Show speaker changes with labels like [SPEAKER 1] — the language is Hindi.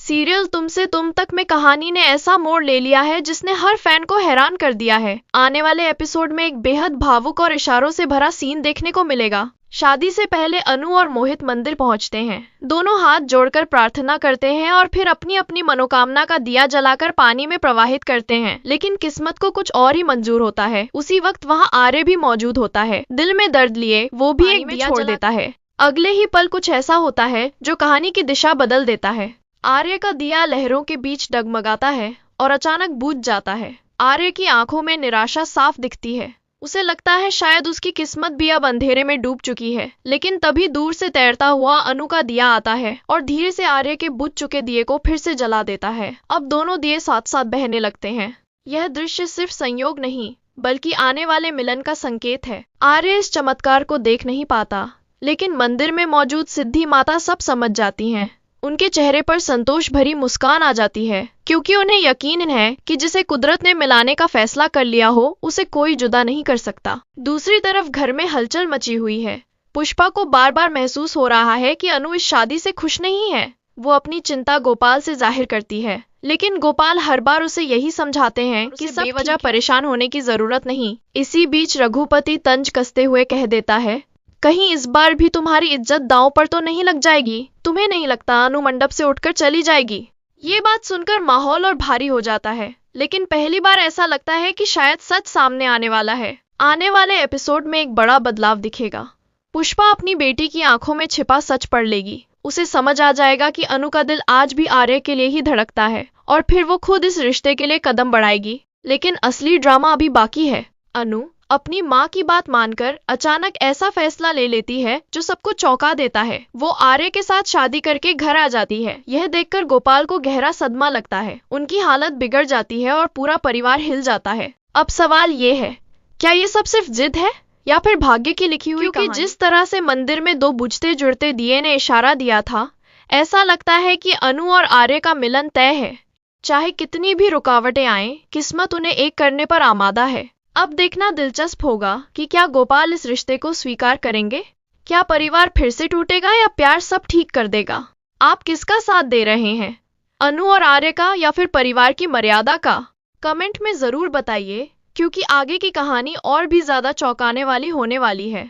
[SPEAKER 1] सीरियल तुमसे तुम तक में कहानी ने ऐसा मोड़ ले लिया है जिसने हर फैन को हैरान कर दिया है। आने वाले एपिसोड में एक बेहद भावुक और इशारों से भरा सीन देखने को मिलेगा। शादी से पहले अनु और मोहित मंदिर पहुंचते हैं। दोनों हाथ जोड़कर प्रार्थना करते हैं और फिर अपनी अपनी मनोकामना का दिया जलाकर पानी में प्रवाहित करते हैं। लेकिन किस्मत को कुछ और ही मंजूर होता है। उसी वक्त वहाँ आर्य भी मौजूद होता है। दिल में दर्द लिए वो भी एक दिया छोड़ देता है। अगले ही पल कुछ ऐसा होता है जो कहानी की दिशा बदल देता है। आर्य का दिया लहरों के बीच डगमगाता है और अचानक बुझ जाता है। आर्य की आंखों में निराशा साफ दिखती है। उसे लगता है शायद उसकी किस्मत भी अब अंधेरे में डूब चुकी है। लेकिन तभी दूर से तैरता हुआ अनु का दिया आता है और धीरे से आर्य के बुझ चुके दिए को फिर से जला देता है। अब दोनों दिए साथ साथ बहने लगते हैं। यह दृश्य सिर्फ संयोग नहीं बल्कि आने वाले मिलन का संकेत है। आर्य इस चमत्कार को देख नहीं पाता, लेकिन मंदिर में मौजूद सिद्धि माता सब समझ जाती हैं। उनके चेहरे पर संतोष भरी मुस्कान आ जाती है, क्योंकि उन्हें यकीन है कि जिसे कुदरत ने मिलाने का फैसला कर लिया हो उसे कोई जुदा नहीं कर सकता। दूसरी तरफ घर में हलचल मची हुई है। पुष्पा को बार बार महसूस हो रहा है कि अनु इस शादी से खुश नहीं है। वो अपनी चिंता गोपाल से जाहिर करती है, लेकिन गोपाल हर बार उसे यही समझाते हैं कि सब बेवजह परेशान होने की जरूरत नहीं। इसी बीच रघुपति तंज कसते हुए कह देता है, कहीं इस बार भी तुम्हारी इज्जत दांव पर तो नहीं लग जाएगी? तुम्हें नहीं लगता अनु मंडप से उठकर चली जाएगी? ये बात सुनकर माहौल और भारी हो जाता है, लेकिन पहली बार ऐसा लगता है कि शायद सच सामने आने वाला है। आने वाले एपिसोड में एक बड़ा बदलाव दिखेगा। पुष्पा अपनी बेटी की आंखों में छिपा सच पढ़ लेगी। उसे समझ आ जाएगा कि अनु का दिल आज भी आर्य के लिए ही धड़कता है और फिर वो खुद इस रिश्ते के लिए कदम बढ़ाएगी। लेकिन असली ड्रामा अभी बाकी है। अनु अपनी माँ की बात मानकर अचानक ऐसा फैसला ले लेती है जो सबको चौंका देता है। वो आर्य के साथ शादी करके घर आ जाती है। यह देखकर गोपाल को गहरा सदमा लगता है। उनकी हालत बिगड़ जाती है और पूरा परिवार हिल जाता है। अब सवाल ये है, क्या ये सब सिर्फ जिद है या फिर भाग्य की लिखी हुई कहानी? जिस तरह से मंदिर में दो बुझते जुड़ते दिए ने इशारा दिया था, ऐसा लगता है कि अनु और आर्य का मिलन तय है। चाहे कितनी भी रुकावटें आए, किस्मत उन्हें एक करने पर आमादा है। अब देखना दिलचस्प होगा कि क्या गोपाल इस रिश्ते को स्वीकार करेंगे? क्या परिवार फिर से टूटेगा या प्यार सब ठीक कर देगा? आप किसका साथ दे रहे हैं, अनु और आर्य का या फिर परिवार की मर्यादा का? कमेंट में जरूर बताइए, क्योंकि आगे की कहानी और भी ज्यादा चौंकाने वाली होने वाली है।